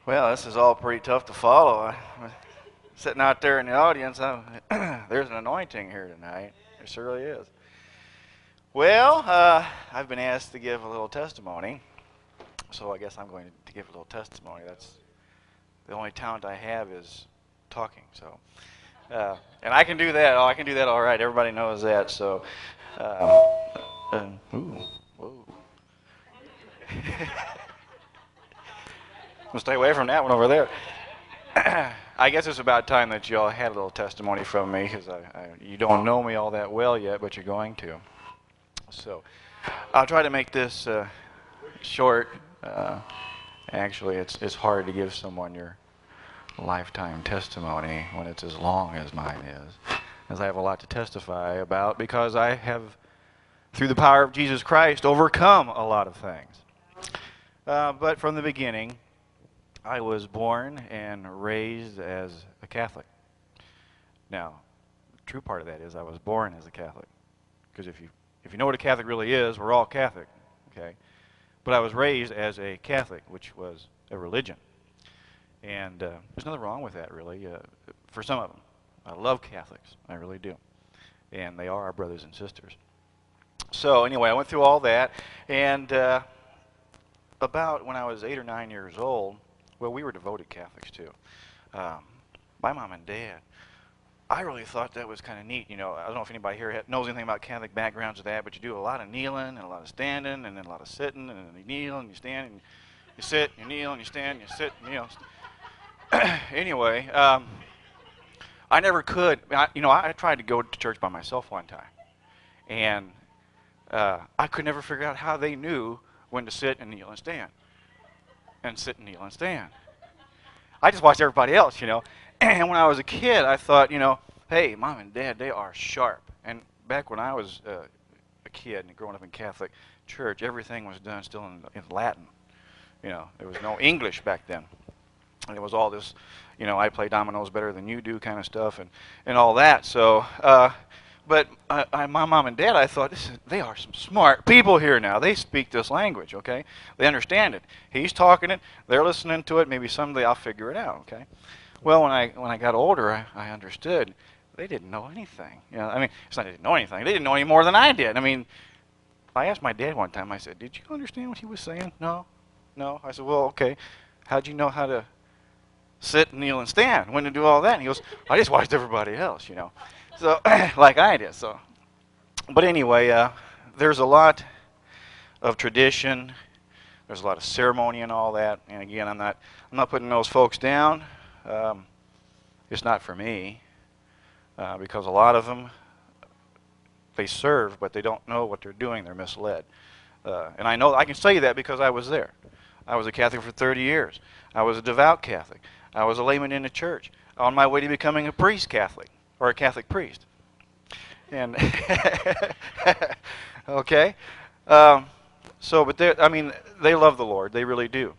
Well, this is all pretty tough to follow. Sitting out there in the audience, there's an anointing here tonight. There surely is. Well, I've been asked to give a little testimony, so I guess I'm going to give a little testimony. That's the only talent I have is talking. So, and I can do that. Oh, I can do that all right. Everybody knows that. So, ooh, whoa. I'll stay away from that one over there. I guess it's about time that y'all had a little testimony from me because you don't know me all that well yet, but you're going to. So I'll try to make this short. Actually, it's hard to give someone your lifetime testimony when it's as long as mine is, as I have a lot to testify about because I have, through the power of Jesus Christ, overcome a lot of things. But from the beginning, I was born and raised as a Catholic. Now, the true part of that is I was born as a Catholic. Because if you know what a Catholic really is, we're all Catholic, okay? But I was raised as a Catholic, which was a religion. And there's nothing wrong with that, really, for some of them. I love Catholics, I really do. And they are our brothers and sisters. So anyway, I went through all that, and about when I was 8 or 9 years old, well, we were devoted Catholics too. My mom and dad, I really thought that was kind of neat. You know, I don't know if anybody here knows anything about Catholic backgrounds of that, but you do a lot of kneeling and a lot of standing and then a lot of sitting, and then you kneel and you stand and you sit, you kneel and you stand, and you sit, and kneel. Anyway, I never could. I tried to go to church by myself one time, and I could never figure out how they knew when to sit and kneel and stand. And sit and kneel and stand. I just watched everybody else, you know. And when I was a kid, I thought, hey, mom and dad, they are sharp. And back when I was a kid and growing up in Catholic church, everything was done still in Latin. You know, there was no English back then. And it was all this, I play dominoes better than you do kind of stuff and all that. So, but my mom and dad, I thought, they are some smart people here now. They speak this language, okay? They understand it. He's talking it. They're listening to it. Maybe someday I'll figure it out, okay? Well, when I got older, I understood. They didn't know anything. I mean, it's not they didn't know anything. They didn't know any more than I did. I mean, I asked my dad one time, I said, did you understand what he was saying? No. No. I said, well, okay. How'd you know how to sit, kneel, and stand? When to do all that? And he goes, I just watched everybody else, So, like I did. So, but anyway, there's a lot of tradition. There's a lot of ceremony and all that. And again, I'm not putting those folks down. It's not for me because a lot of them, they serve, but they don't know what they're doing. They're misled. And I can say that because I was there. I was a Catholic for 30 years. I was a devout Catholic. I was a layman in the church on my way to becoming a priest Catholic. Or a Catholic priest. And okay. But they love the Lord. They really do.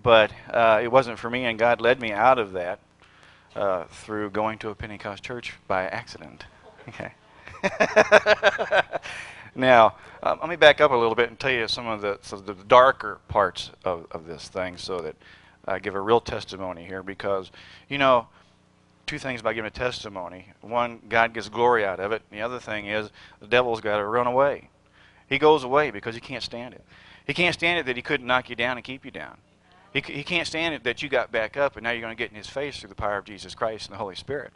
But it wasn't for me, and God led me out of that through going to a Pentecost church by accident. Okay. Now, let me back up a little bit and tell you some of the darker parts of this thing so that I give a real testimony here because, two things about giving a testimony. One, God gets glory out of it. And the other thing is the devil's got to run away. He goes away because he can't stand it. He can't stand it that he couldn't knock you down and keep you down. He can't stand it that you got back up and now you're going to get in his face through the power of Jesus Christ and the Holy Spirit.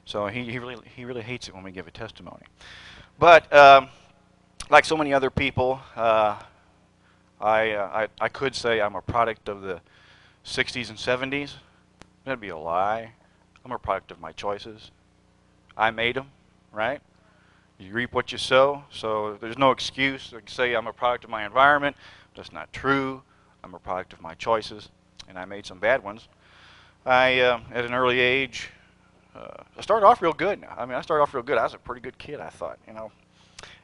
So he really hates it when we give a testimony. But like so many other people, I could say I'm a product of the 60s and 70s. That'd be a lie. I'm a product of my choices. I made them, right? You reap what you sow, so there's no excuse to say I'm a product of my environment. That's not true. I'm a product of my choices, and I made some bad ones. At an early age, I started off real good. I started off real good. I was a pretty good kid, I thought,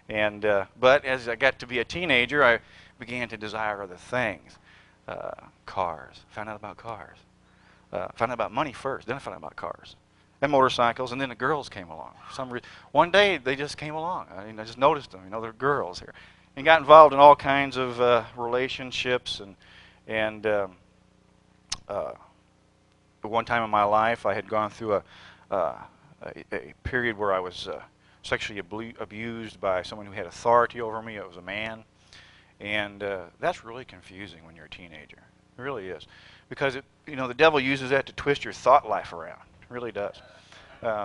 And but as I got to be a teenager, I began to desire other things. Cars. Found out about cars. Found out about money first, then I found out about cars and motorcycles, and then the girls came along. One day they just came along. I just noticed them. They're girls here, and got involved in all kinds of relationships and At one time in my life, I had gone through a period where I was sexually abused by someone who had authority over me. It was a man. And that's really confusing when you're a teenager. It really is. Because, the devil uses that to twist your thought life around. It really does.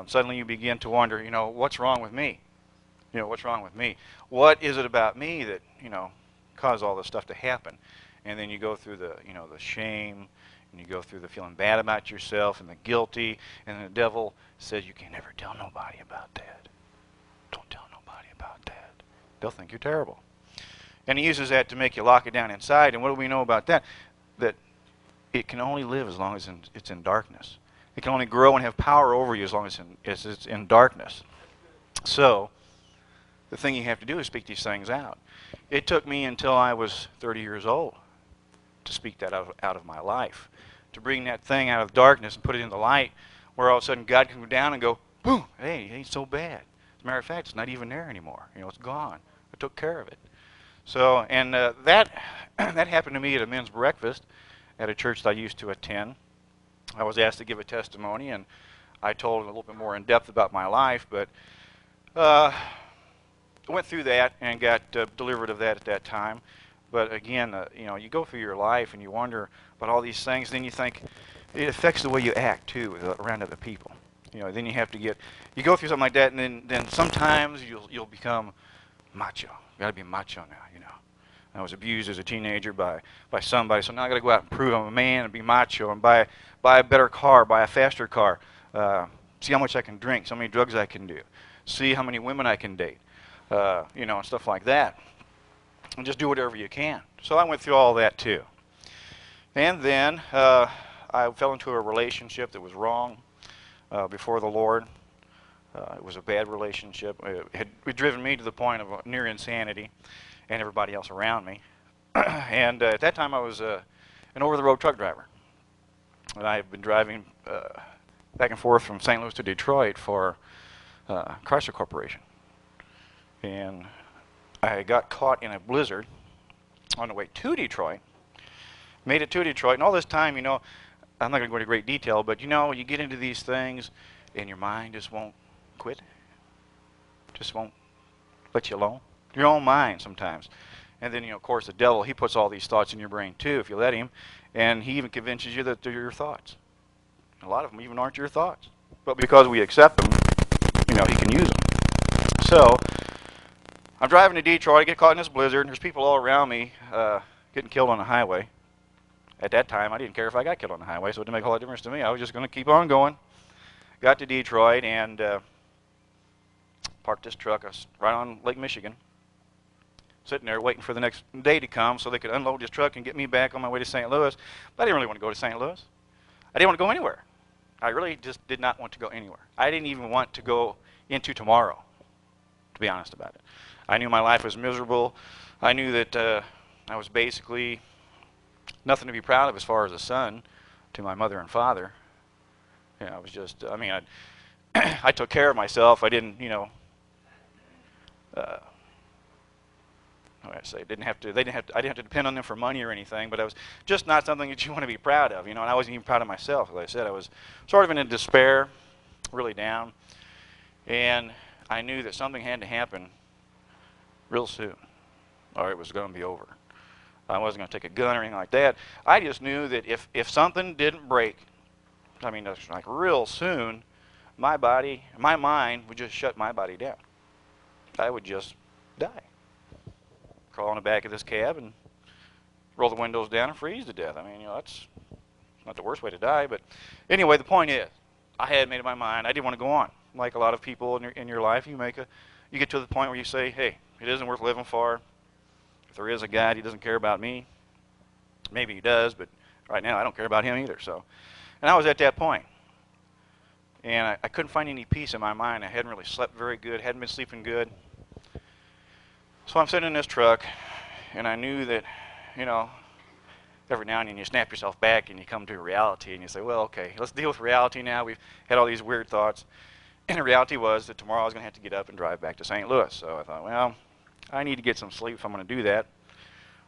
Suddenly you begin to wonder, what's wrong with me? What's wrong with me? What is it about me that, caused all this stuff to happen? And then you go through the shame, and you go through the feeling bad about yourself and the guilty, and the devil says you can never tell nobody about that. Don't tell nobody about that. They'll think you're terrible. And he uses that to make you lock it down inside. And what do we know about that? That it can only live as long as it's in darkness. It can only grow and have power over you as long as it's in darkness. So the thing you have to do is speak these things out. It took me until I was 30 years old to speak that out of my life, to bring that thing out of darkness and put it in the light, where all of a sudden God can go down and go, boom, hey, it ain't so bad. As a matter of fact, it's not even there anymore. It's gone. I took care of it. So, and that happened to me at a men's breakfast at a church that I used to attend. I was asked to give a testimony, and I told a little bit more in depth about my life, but went through that and got delivered of that at that time. But again, you go through your life and you wonder about all these things, then you think it affects the way you act too around other people. Then you have to you go through something like that, and then sometimes you'll become macho. You got to be macho now, I was abused as a teenager by somebody, so now I got to go out and prove I'm a man and be macho and buy a better car, buy a faster car, see how much I can drink, so many drugs I can do, see how many women I can date, and stuff like that, and just do whatever you can. So I went through all that too. And then I fell into a relationship that was wrong before the Lord. It was a bad relationship. It had driven me to the point of near insanity, and everybody else around me. And at that time I was an over-the-road truck driver. And I have been driving back and forth from St. Louis to Detroit for Chrysler Corporation. And I got caught in a blizzard on the way to Detroit. Made it to Detroit, and all this time, I'm not going to go into great detail, but you get into these things and your mind just won't quit. Just won't let you alone. Your own mind sometimes. And then, of course, the devil, he puts all these thoughts in your brain too, if you let him, and he even convinces you that they're your thoughts. A lot of them even aren't your thoughts. But because we accept them, he can use them. So I'm driving to Detroit, I get caught in this blizzard, and there's people all around me getting killed on the highway. At that time, I didn't care if I got killed on the highway, so it didn't make a whole lot of difference to me. I was just going to keep on going. Got to Detroit and parked this truck right on Lake Michigan, sitting there waiting for the next day to come so they could unload this truck and get me back on my way to St. Louis. But I didn't really want to go to St. Louis. I didn't want to go anywhere. I really just did not want to go anywhere. I didn't even want to go into tomorrow, to be honest about it. I knew my life was miserable. I knew that I was basically nothing to be proud of as far as a son to my mother and father. I was just, I took care of myself. I didn't, I didn't have to. I didn't have to depend on them for money or anything. But it was just not something that you want to be proud of, And I wasn't even proud of myself. As I said, I was sort of in a despair, really down, and I knew that something had to happen real soon, or it was going to be over. I wasn't going to take a gun or anything like that. I just knew that if something didn't break, that's like real soon, my mind would just shut my body down. I would just die. Crawl in the back of this cab and roll the windows down and freeze to death. That's not the worst way to die. But anyway, the point is, I had made up my mind. I didn't want to go on. Like a lot of people in your life, you get to the point where you say, hey, it isn't worth living for. If there is a God, he doesn't care about me. Maybe he does, but right now I don't care about him either. And I was at that point. And I couldn't find any peace in my mind. I hadn't really slept very good, hadn't been sleeping good. So I'm sitting in this truck, and I knew that, every now and then you snap yourself back and you come to reality and you say, well, okay, let's deal with reality now. We've had all these weird thoughts. And the reality was that tomorrow I was going to have to get up and drive back to St. Louis. So I thought, well, I need to get some sleep if I'm going to do that.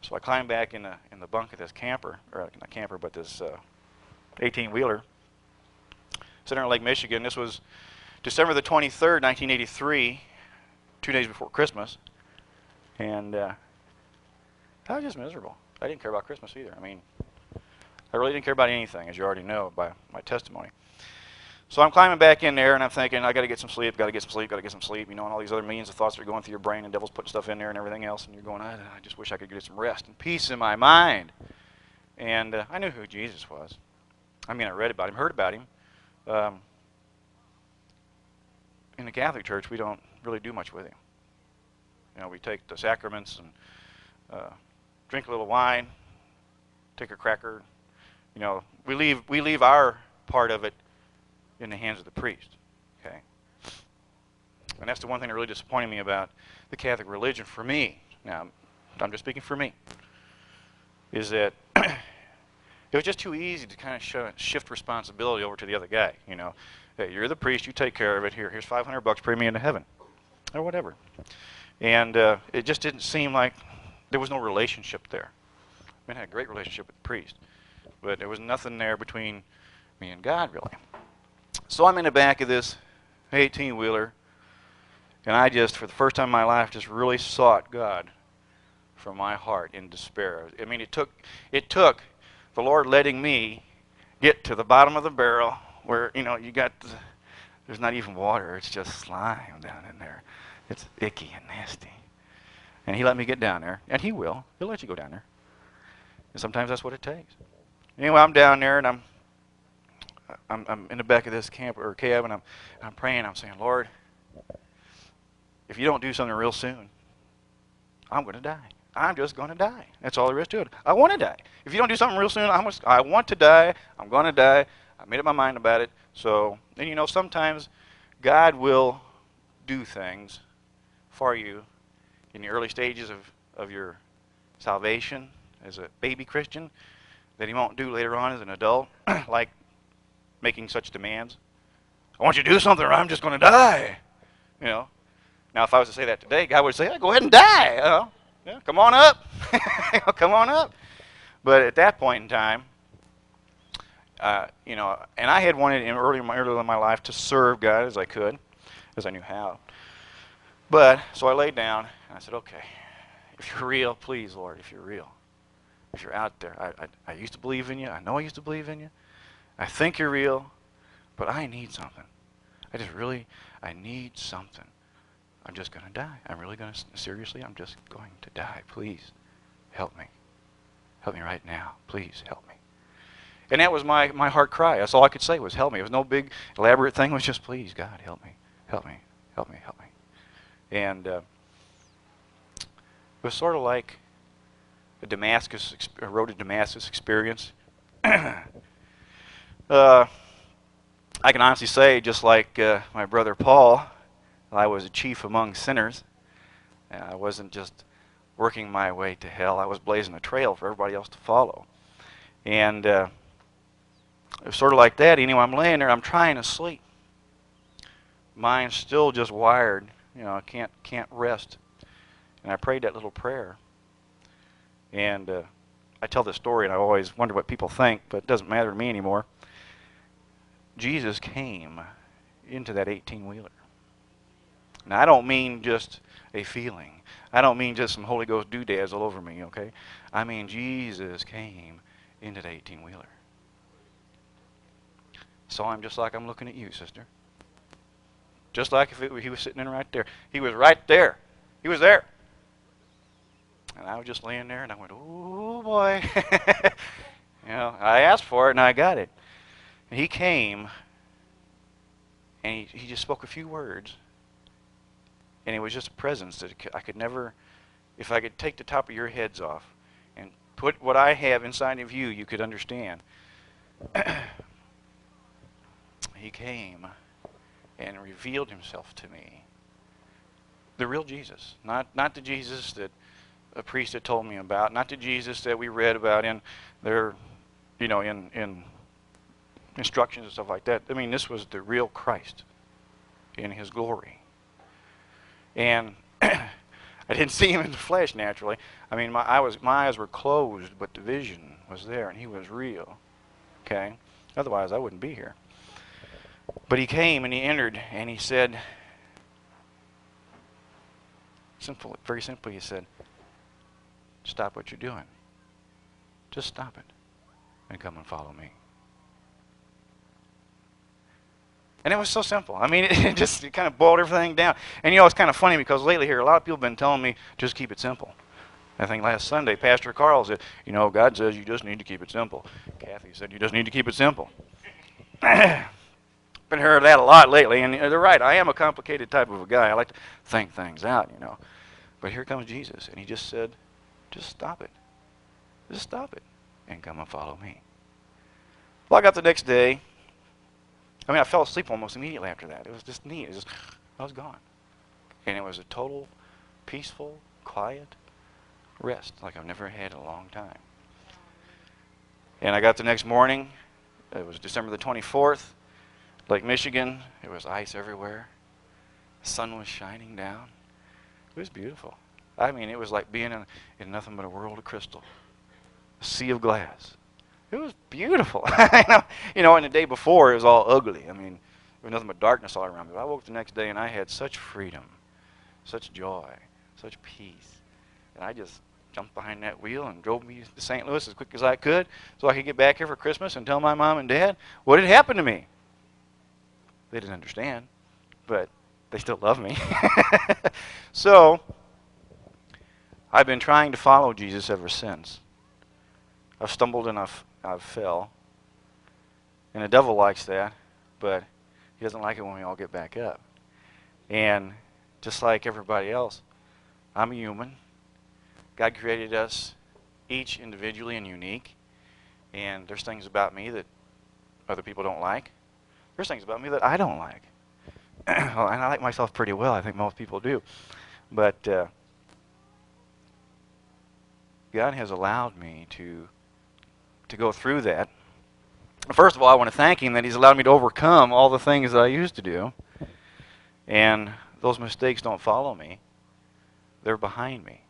So I climbed back in the bunk of this camper, or not camper, but this 18-wheeler, sitting in Lake Michigan. This was December the 23rd, 1983, 2 days before Christmas. And I was just miserable. I didn't care about Christmas either. I mean, I really didn't care about anything, as you already know by my testimony. So I'm climbing back in there, and I'm thinking, I got to get some sleep, got to get some sleep, got to get some sleep, you know, and all these other millions of thoughts that are going through your brain, and devil's putting stuff in there and everything else, and you're going, I just wish I could get some rest and peace in my mind. And I knew who Jesus was. I mean, I read about him, heard about him. In the Catholic Church, we don't really do much with him. You know, we take the sacraments and drink a little wine, take a cracker. You know, we leave our part of it in the hands of the priest. Okay, and that's the one thing that really disappointed me about the Catholic religion for me. Now, I'm just speaking for me. Is that it was just too easy to kind of shift responsibility over to the other guy. You know, hey, you're the priest, you take care of it. Here's $500, pray me into heaven, or whatever. And it just didn't seem like there was no relationship there. I mean, I had a great relationship with the priest, but there was nothing there between me and God, really. So I'm in the back of this 18-wheeler, and I just, for the first time in my life, just really sought God from my heart in despair. I mean, it took the Lord letting me get to the bottom of the barrel where, you know, there's not even water, it's just slime down in there. It's icky and nasty. And he let me get down there, and he'll let you go down there. And sometimes that's what it takes. Anyway, I'm down there, and I'm in the back of this camp or cab, and I'm praying. I'm saying, Lord, if you don't do something real soon, I'm going to die. I'm just going to die. That's all there is to it. I want to die. If you don't do something real soon, I want to die. I'm going to die. I made up my mind about it. So, and you know, sometimes God will do things for you in the early stages of your salvation as a baby Christian that he won't do later on as an adult, like making such demands. I want you to do something or I'm just going to die. You know. Now, if I was to say that today, God would say, hey, go ahead and die. Yeah, come on up. Come on up. But at that point in time, you know, and I had wanted early in my life to serve God as I could, as I knew how. But, so I laid down, and I said, okay, if you're real, please, Lord, if you're real, if you're out there, I used to believe in you. I know I used to believe in you. I think you're real, but I need something. I need something. I'm just going to die. I'm really going to, seriously, I'm just going to die. Please, help me. Help me right now. Please, help me. And that was my heart cry. That's all I could say was help me. It was no big, elaborate thing. It was just, please, God, help me. Help me. Help me. Help me. And it was sort of like a road to Damascus experience. I can honestly say, just like my brother Paul, I was a chief among sinners. And I wasn't just working my way to hell. I was blazing a trail for everybody else to follow. And it was sort of like that. Anyway, I'm laying there. I'm trying to sleep. Mind's still just wired. You know, I can't rest. And I prayed that little prayer. And I tell this story, and I always wonder what people think, but it doesn't matter to me anymore. Jesus came into that 18-wheeler. Now, I don't mean just a feeling. I don't mean just some Holy Ghost doodads all over me, okay? I mean Jesus came into the 18-wheeler. Saw him just like I'm looking at you, sister. Just like if he was sitting in right there. He was right there. He was there. And I was just laying there, and I went, oh, boy. You know, I asked for it, and I got it. And he came, and he just spoke a few words. And it was just a presence that I could never, if I could take the top of your heads off and put what I have inside of you, you could understand. He came and revealed himself to me. The real Jesus, not the Jesus that a priest had told me about, not the Jesus that we read about in their, you know, in instructions and stuff like that. I mean, this was the real Christ in his glory. And I didn't see him in the flesh naturally. I mean, my eyes were closed, but the vision was there, and he was real. Okay? Otherwise, I wouldn't be here. But he came and he entered and he said, very simply, he said, stop what you're doing. Just stop it and come and follow me. And it was so simple. I mean, it kind of boiled everything down. And you know, it's kind of funny because lately here, a lot of people have been telling me, just keep it simple. I think last Sunday, Pastor Carl said, you know, God says you just need to keep it simple. Kathy said, you just need to keep it simple. Been hearing that a lot lately, and they're right. I am a complicated type of a guy. I like to think things out, you know. But here comes Jesus, and he just said, just stop it. Just stop it and come and follow me. Well, I got the next day. I mean, I fell asleep almost immediately after that. It was just neat. I was gone. And it was a total, peaceful, quiet rest like I've never had in a long time. And I got the next morning. It was December the 24th. Lake Michigan. It was ice everywhere. The sun was shining down. It was beautiful. I mean, it was like being in nothing but a world of crystal. A sea of glass. It was beautiful. You know, and the day before, it was all ugly. I mean, there was nothing but darkness all around me. But I woke the next day, and I had such freedom, such joy, such peace. And I just jumped behind that wheel and drove me to St. Louis as quick as I could so I could get back here for Christmas and tell my mom and dad what had happened to me. They didn't understand, but they still love me. So, I've been trying to follow Jesus ever since. I've stumbled and I've fell. And the devil likes that, but he doesn't like it when we all get back up. And just like everybody else, I'm a human. God created us each individually and unique. And there's things about me that other people don't like. There's things about me that I don't like. And I like myself pretty well. I think most people do. But God has allowed me to go through that. First of all, I want to thank him that he's allowed me to overcome all the things that I used to do. And those mistakes don't follow me. They're behind me.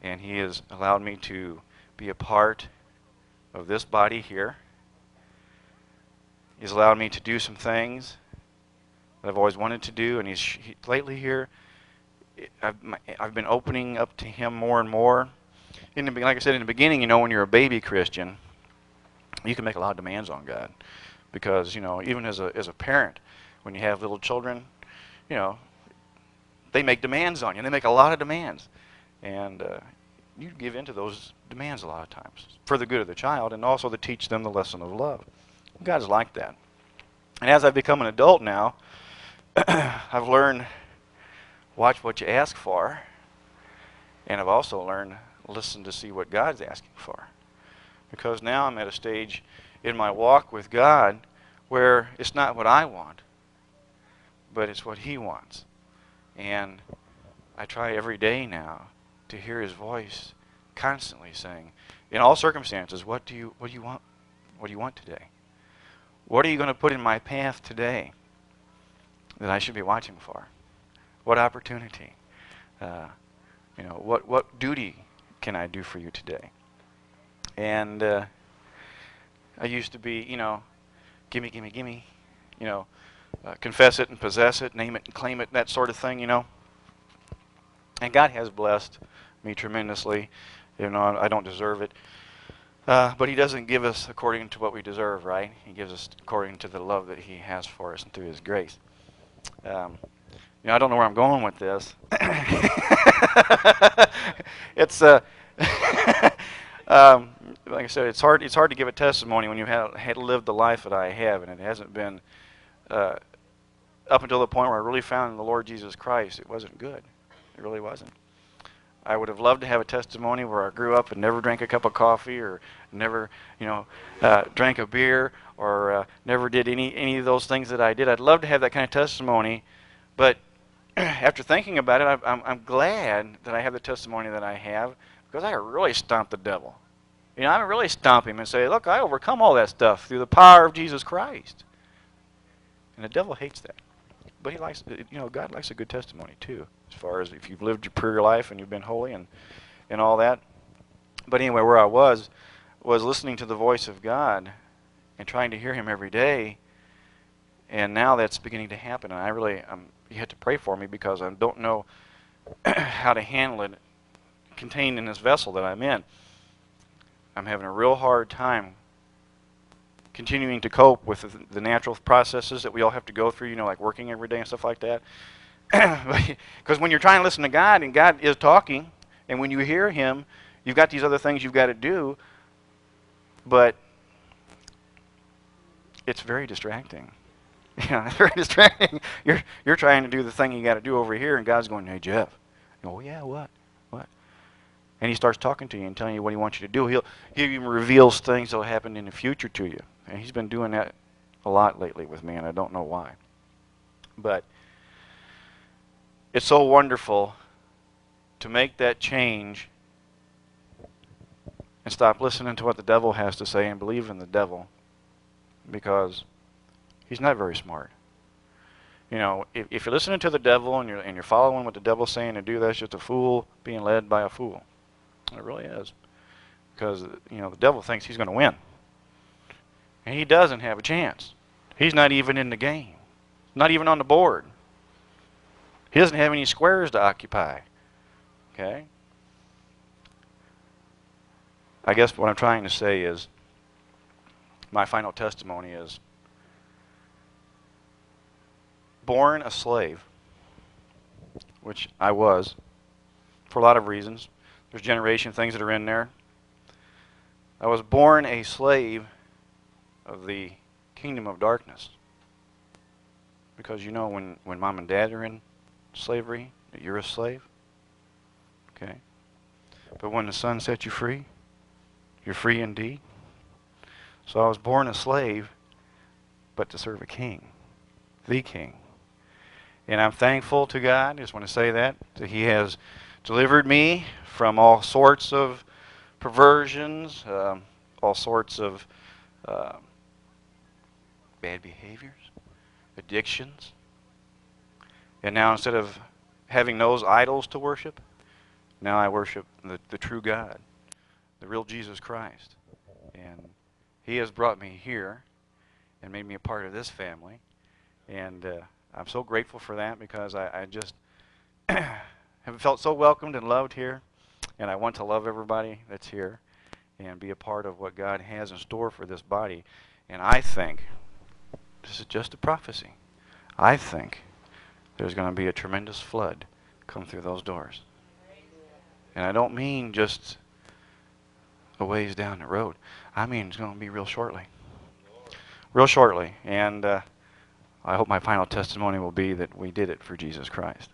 And he has allowed me to be a part of this body here. He's allowed me to do some things that I've always wanted to do, and lately here, I've been opening up to him more and more. Like I said in the beginning, you know, when you're a baby Christian, you can make a lot of demands on God, because you know, even as a parent, when you have little children, you know, they make demands on you. They make a lot of demands, and you give in to those demands a lot of times for the good of the child, and also to teach them the lesson of love. God's like that. And as I've become an adult now, I've learned watch what you ask for, and I've also learned listen to see what God's asking for. Because now I'm at a stage in my walk with God where it's not what I want, but it's what he wants. And I try every day now to hear his voice constantly saying, in all circumstances, what do you want? What do you want today? What are you going to put in my path today that I should be watching for? What opportunity? You know, what duty can I do for you today? And I used to be, you know, gimme, gimme, gimme, you know, confess it and possess it, name it and claim it, that sort of thing, you know. And God has blessed me tremendously. You know, I don't deserve it. But he doesn't give us according to what we deserve, right? He gives us according to the love that he has for us and through his grace. You know, I don't know where I'm going with this. It's like I said, it's hard to give a testimony when you had lived the life that I have, and it hasn't been up until the point where I really found the Lord Jesus Christ. It wasn't good. It really wasn't. I would have loved to have a testimony where I grew up and never drank a cup of coffee, or never, you know, drank a beer, or never did any of those things that I did. I'd love to have that kind of testimony, but after thinking about it, I'm glad that I have the testimony that I have, because I really stomped the devil. You know, I really stomp him and say, look, I overcome all that stuff through the power of Jesus Christ. And the devil hates that. But he likes, you know, God likes a good testimony too, as far as if you've lived your prayer life and you've been holy and all that. But anyway, where I was was listening to the voice of God and trying to hear Him every day. And now that's beginning to happen. And I really, you had to pray for me because I don't know how to handle it contained in this vessel that I'm in. I'm having a real hard time continuing to cope with the natural processes that we all have to go through, like working every day and stuff like that. Because when you're trying to listen to God and God is talking, and when you hear Him, you've got these other things you've got to do, but it's very distracting. It's very distracting. You're trying to do the thing you got to do over here, and God's going, "Hey, Jeff." Oh yeah, what? And He starts talking to you and telling you what He wants you to do. He even reveals things that will happen in the future to you. And He's been doing that a lot lately with me, and I don't know why. But it's so wonderful to make that change and stop listening to what the devil has to say and believe in the devil, because he's not very smart. If you're listening to the devil and you're following what the devil's saying to do, that's just a fool being led by a fool. It really is. Because, the devil thinks he's going to win. And he doesn't have a chance. He's not even in the game. Not even on the board. He doesn't have any squares to occupy. Okay? I guess what I'm trying to say is, my final testimony is, born a slave, which I was, for a lot of reasons. There's generation things that are in there. I was born a slave of the kingdom of darkness. Because when mom and dad are in slavery, you're a slave. Okay? But when the Son sets you free, you're free indeed. So I was born a slave, but to serve a king. The king. And I'm thankful to God, I just want to say that He has delivered me from all sorts of perversions, all sorts of bad behaviors, addictions. And now instead of having those idols to worship, now I worship the true God, the real Jesus Christ. And He has brought me here and made me a part of this family. And I'm so grateful for that, because I just have felt so welcomed and loved here. And I want to love everybody that's here and be a part of what God has in store for this body. And I think, this is just a prophecy, I think there's going to be a tremendous flood come through those doors. And I don't mean just a ways down the road. I mean it's going to be real shortly. Real shortly. And I hope my final testimony will be that we did it for Jesus Christ.